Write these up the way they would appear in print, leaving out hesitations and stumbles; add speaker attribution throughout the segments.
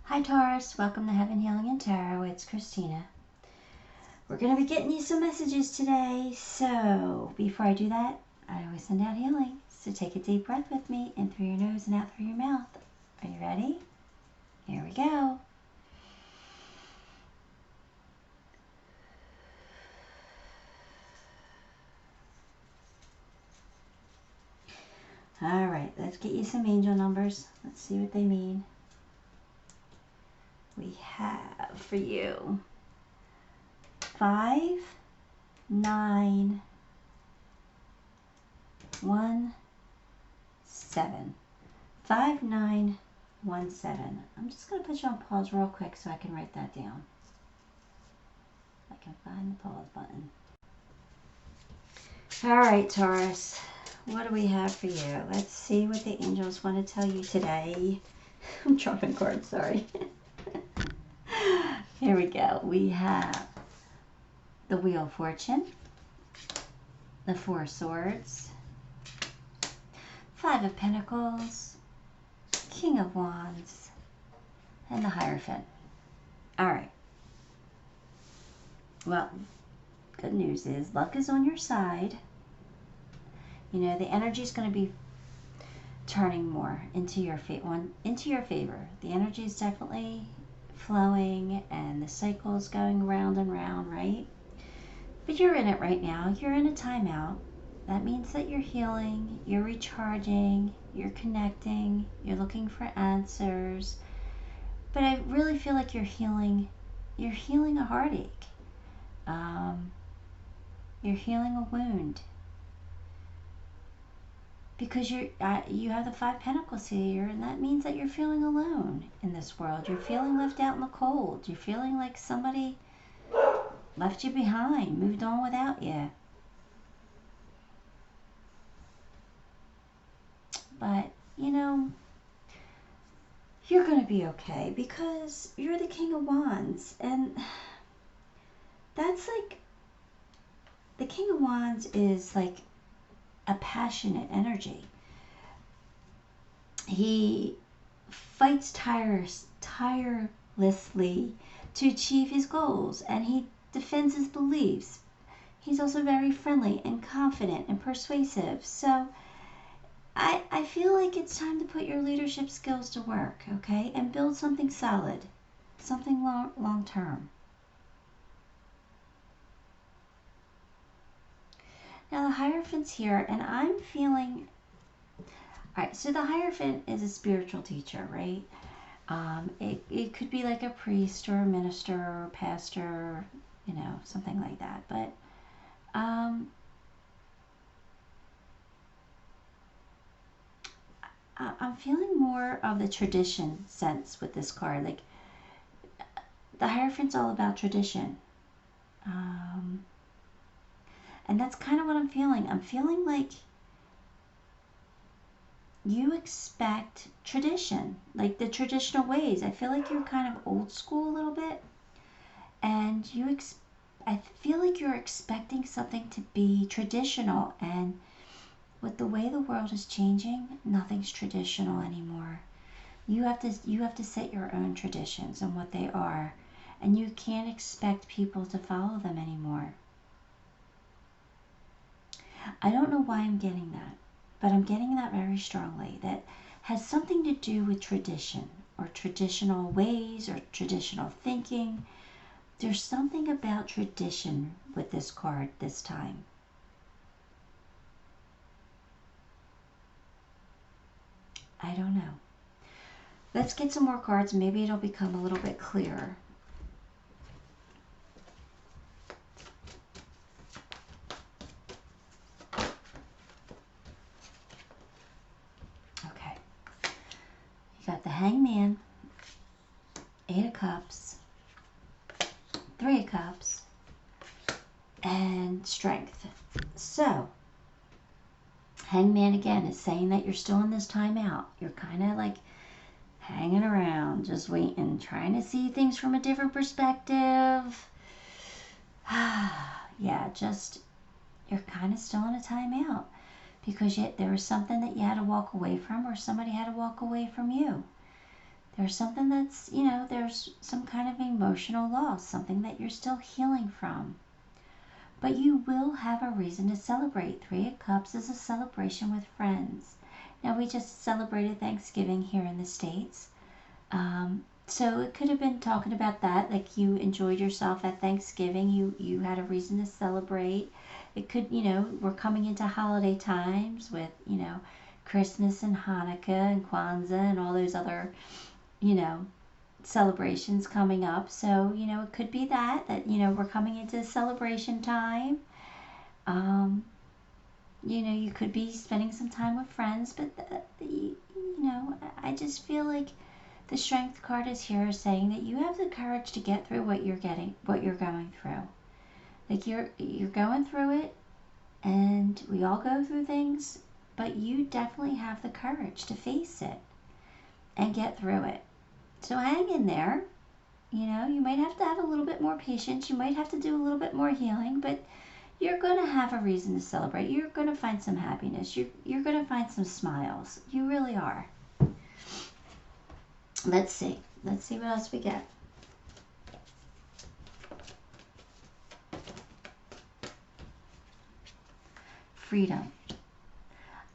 Speaker 1: Hi Taurus, welcome to Heaven Healing and Tarot. It's Christina. We're going to be getting you some messages today. So before I do that, I always send out healing. So take a deep breath with me, in through your nose and out through your mouth. Are you ready? Here we go. All right, let's get you some angel numbers. Let's see what they mean. We have for you 5, 9, 1, 7. 5, 9, 1, 7. I'm just going to put you on pause real quick so I can write that down. I can find the pause button. All right, Taurus. What do we have for you? Let's see what the angels want to tell you today. I'm dropping cards, sorry. Here we go. We have the Wheel of Fortune, the Four of Swords, 5 of Pentacles, King of Wands, and the Hierophant. All right. Well, good news is luck is on your side. You know, the energy is going to be turning more into your favor. The energy is definitely flowing and the cycle is going round and round, right? But you're in it right now. You're in a timeout. That means that you're healing, you're recharging, you're connecting, you're looking for answers. But I really feel like you're healing a heartache. You're healing a wound. Because you have the 5 Pentacles here, and that means that you're feeling alone in this world. You're feeling left out in the cold. You're feeling like somebody left you behind, moved on without you. But, you know, you're going to be okay because you're the King of Wands. And that's like, the King of Wands is like a passionate energy. He fights tirelessly to achieve his goals, and he defends his beliefs. He's also very friendly and confident and persuasive. So I feel like it's time to put your leadership skills to work, okay? And build something solid, something long term. Now the Hierophant's here, and I'm feeling... Alright, so the Hierophant is a spiritual teacher, right? It could be like a priest or a minister or a pastor, you know, something like that. But I'm feeling more of the tradition sense with this card. Like, the Hierophant's all about tradition. And that's kind of what I'm feeling. I'm feeling like you expect tradition, like the traditional ways. I feel like you're kind of old school a little bit. And I feel like you're expecting something to be traditional. And with the way the world is changing, nothing's traditional anymore. You have to set your own traditions and what they are. And you can't expect people to follow them anymore. I don't know why I'm getting that, but I'm getting that very strongly. That has something to do with tradition or traditional ways or traditional thinking. There's something about tradition with this card this time. I don't know. Let's get some more cards. Maybe it'll become a little bit clearer. Got the Hangman, 8 of Cups, 3 of Cups, and Strength. So, Hangman again is saying that you're still in this timeout. You're kind of like hanging around, just waiting, trying to see things from a different perspective. Yeah, just, you're kind of still in a timeout. Because there was something that you had to walk away from, or somebody had to walk away from you. There's something that's, there's some kind of emotional loss, something that you're still healing from. But you will have a reason to celebrate. Three of Cups is a celebration with friends. Now, we just celebrated Thanksgiving here in the States. So it could have been talking about that, like you enjoyed yourself at Thanksgiving. You had a reason to celebrate. It could, we're coming into holiday times with, Christmas and Hanukkah and Kwanzaa and all those other, celebrations coming up. So, it could be that, we're coming into celebration time. You could be spending some time with friends, but, I just feel like the Strength card is here saying that you have the courage to get through what you're going through. Like you're going through it, and we all go through things, but you definitely have the courage to face it and get through it. So hang in there. You might have to have a little bit more patience. You might have to do a little bit more healing, but you're going to have a reason to celebrate. You're going to find some happiness. You're going to find some smiles. You really are. Let's see. Let's see what else we get. Freedom.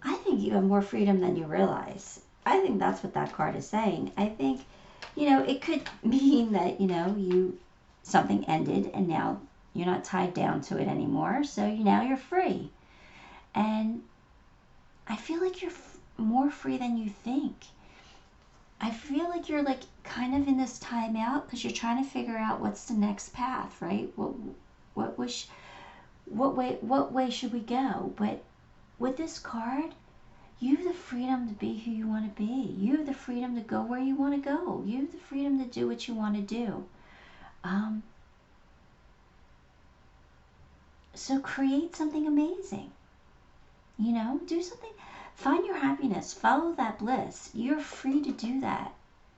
Speaker 1: I think you have more freedom than you realize. I think that's what that card is saying. I think, it could mean that, something ended and now you're not tied down to it anymore. So now you're free. And I feel like you're more free than you think. I feel like you're like kind of in this timeout because you're trying to figure out what's the next path, right? What way should we go? But with this card, you have the freedom to be who you want to be. You have the freedom to go where you want to go. You have the freedom to do what you want to do. So create something amazing. Do something. Find your happiness. Follow that bliss. You're free to do that.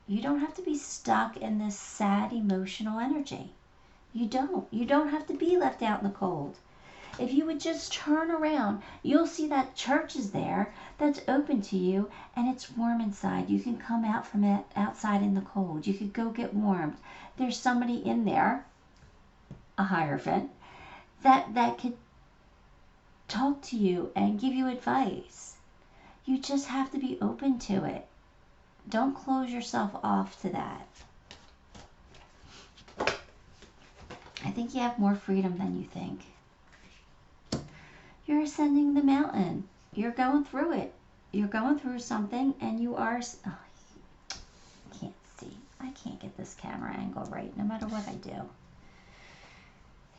Speaker 1: You don't have to be stuck in this sad emotional energy. You don't. You don't have to be left out in the cold. If you would just turn around, you'll see that church is there that's open to you, and it's warm inside. You can come out from it outside in the cold. You could go get warmed. There's somebody in there, a Hierophant, that could talk to you and give you advice. You just have to be open to it. Don't close yourself off to that. I think you have more freedom than you think. You're ascending the mountain. You're going through it. You're going through something, and you are... Oh, I can't see. I can't get this camera angle right, no matter what I do.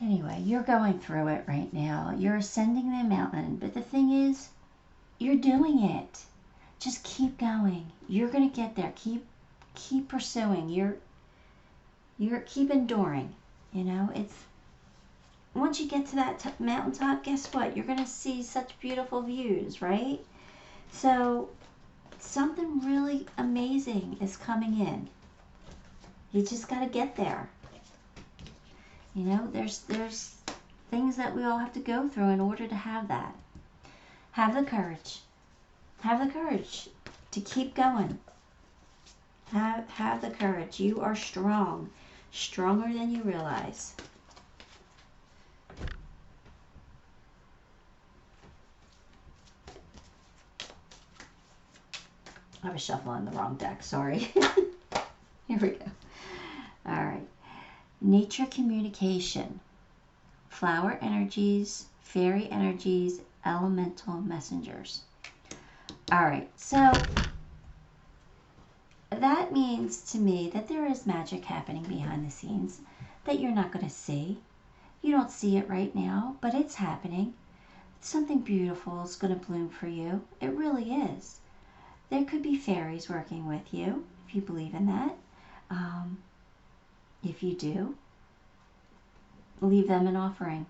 Speaker 1: Anyway, you're going through it right now. You're ascending the mountain. But the thing is, you're doing it. Just keep going. You're going to get there. Keep pursuing. You're keep enduring. It's once you get to that mountaintop, guess what? You're going to see such beautiful views, right? So something really amazing is coming in. You just got to get there. There's things that we all have to go through in order to have that. Have the courage. Have the courage to keep going. Have the courage. You are strong. Stronger than you realize. I was shuffling the wrong deck. Sorry. Here we go. All right. Nature communication. Flower energies. Fairy energies. Elemental messengers. All right, so that means to me that there is magic happening behind the scenes that you're not going to see. You don't see it right now, but it's happening. Something beautiful is going to bloom for you. It really is. There could be fairies working with you, if you believe in that. If you do, leave them an offering.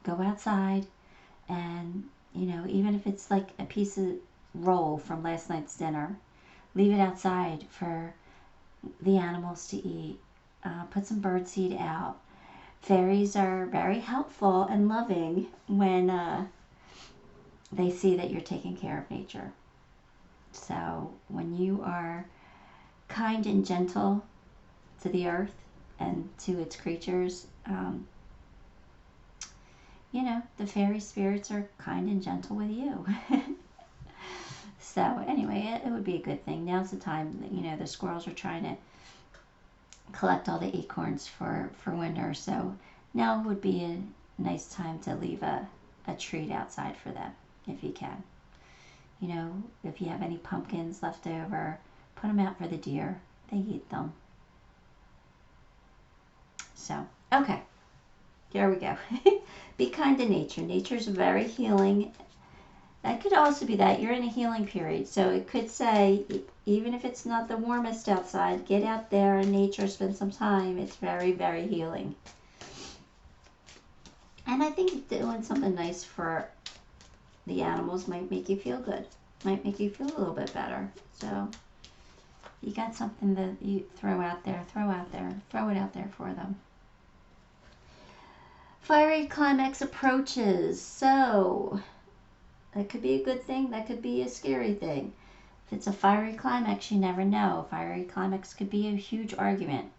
Speaker 1: Go outside and, even if it's like a piece of roll from last night's dinner, leave it outside for the animals to eat. Put some birdseed out. Fairies are very helpful and loving when they see that you're taking care of nature. So when you are kind and gentle to the earth and to its creatures. You know, the fairy spirits are kind and gentle with you. So anyway, it would be a good thing. Now's the time that, you know, the squirrels are trying to collect all the acorns for winter. So now would be a nice time to leave a treat outside for them if you can. You know, if you have any pumpkins left over, put them out for the deer. They eat them. So, okay. There we go. Be kind to nature. Nature's very healing. That could also be that you're in a healing period. So it could say, even if it's not the warmest outside, get out there in nature, spend some time. It's very, very healing. And I think doing something nice for the animals might make you feel good. Might make you feel a little bit better. So you got something that you throw out there, throw it out there for them. Fiery climax approaches. So that could be a good thing. That could be a scary thing. If it's a fiery climax, you never know. Fiery climax could be a huge argument.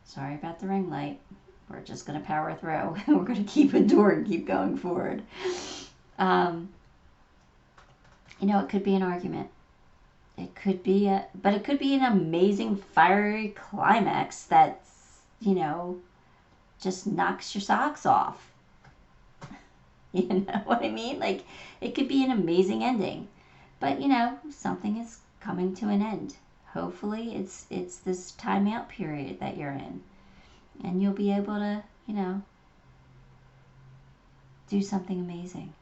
Speaker 1: Sorry about the ring light. We're just going to power through. We're going to keep enduring, keep going forward. You know, it could be an argument. It could be but it could be an amazing fiery climax that's, you know, just knocks your socks off. You know what I mean? Like, it could be an amazing ending. But, you know, something is coming to an end. Hopefully it's this timeout period that you're in. And you'll be able to, you know, do something amazing.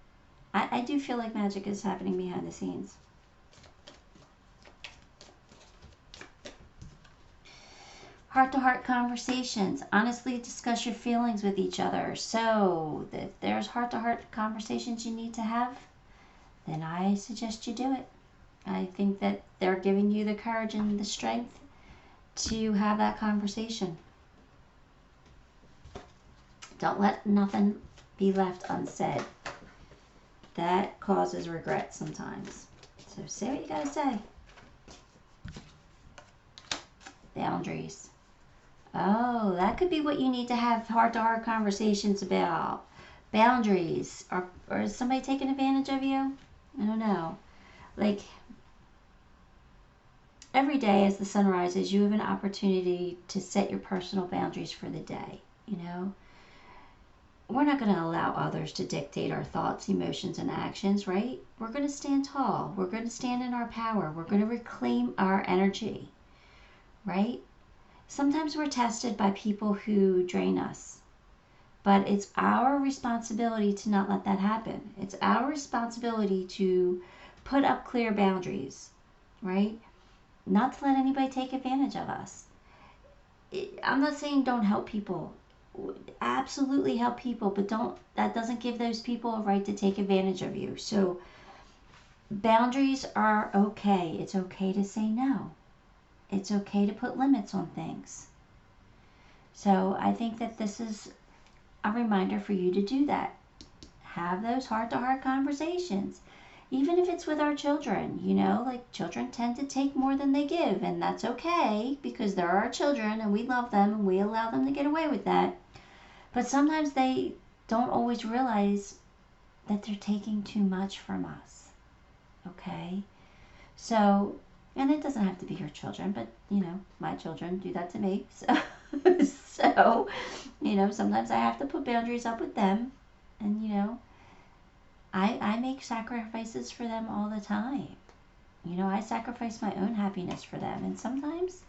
Speaker 1: I do feel like magic is happening behind the scenes. Heart-to-heart conversations. Honestly discuss your feelings with each other. So if there's heart-to-heart conversations you need to have, then I suggest you do it. I think that they're giving you the courage and the strength to have that conversation. Don't let nothing be left unsaid. That causes regret sometimes. So say what you gotta say. Boundaries. Oh, that could be what you need to have heart-to-heart conversations about. Boundaries. Or is somebody taking advantage of you? I don't know. Like, every day as the sun rises, you have an opportunity to set your personal boundaries for the day, you know? We're not going to allow others to dictate our thoughts, emotions, and actions, right? We're going to stand tall. We're going to stand in our power. We're going to reclaim our energy, right? Sometimes we're tested by people who drain us, but it's our responsibility to not let that happen. It's our responsibility to put up clear boundaries, right? Not to let anybody take advantage of us. I'm not saying don't help people. Absolutely help people, but that doesn't give those people a right to take advantage of you. So boundaries are okay. It's okay to say no. It's okay to put limits on things. So I think that this is a reminder for you to do that. Have those heart-to-heart conversations. Even if it's with our children, you know, like children tend to take more than they give, and that's okay because they're our children and we love them and we allow them to get away with that. But sometimes they don't always realize that they're taking too much from us. Okay? So, and it doesn't have to be your children, but, you know, my children do that to me. So, you know, sometimes I have to put boundaries up with them. And, you know, I make sacrifices for them all the time. You know, I sacrifice my own happiness for them. And sometimes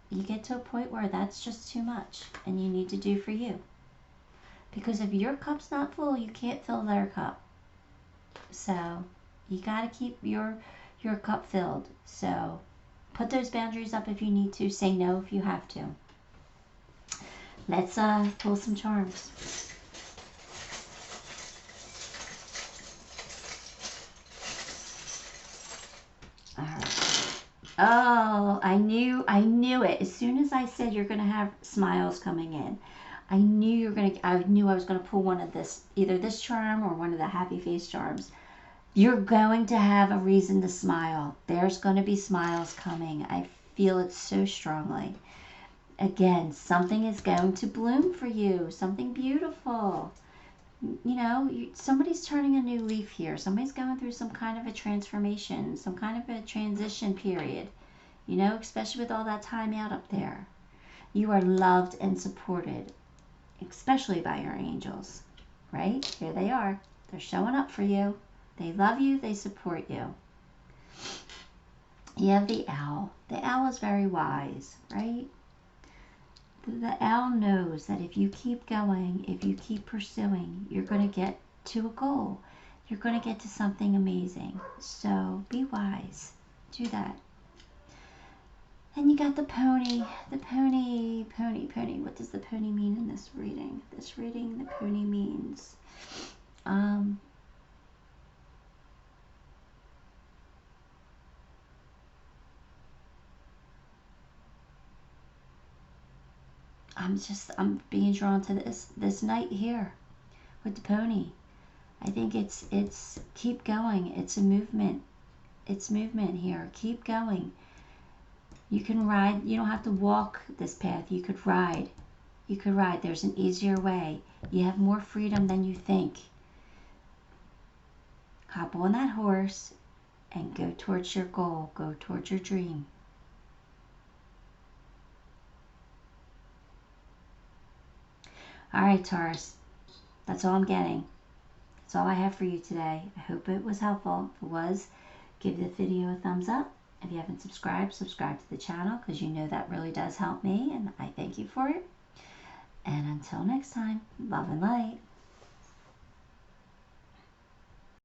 Speaker 1: you get to a point where that's just too much and you need to do for you. Because if your cup's not full, you can't fill their cup. So you got to keep your cup filled. So put those boundaries up if you need to. Say no if you have to. Let's pull some charms. All right. Oh, I knew it. As soon as I said you're going to have smiles coming in, I knew I was going to pull one of this, either this charm or one of the happy face charms. You're going to have a reason to smile. There's going to be smiles coming. I feel it so strongly. Again, something is going to bloom for you. Something beautiful. You know, somebody's turning a new leaf here. Somebody's going through some kind of a transformation, some kind of a transition period. You know, especially with all that time out up there. You are loved and supported, especially by your angels, right? Here they are. They're showing up for you. They love you. They support you. You have the owl. The owl is very wise, right? The owl knows that if you keep going, if you keep pursuing, you're going to get to a goal. You're going to get to something amazing. So be wise. Do that. And you got the pony. The pony. What does the pony mean in this reading? This reading, the pony means I'm being drawn to this knight here with the pony. I think it's keep going. It's a movement. It's movement here. Keep going. You can ride. You don't have to walk this path. You could ride. You could ride. There's an easier way. You have more freedom than you think. Hop on that horse and go towards your goal. Go towards your dream. All right, Taurus. That's all I'm getting. That's all I have for you today. I hope it was helpful. If it was, give the video a thumbs up. If you haven't subscribed, subscribe to the channel because you know that really does help me, and I thank you for it. And until next time, love and light.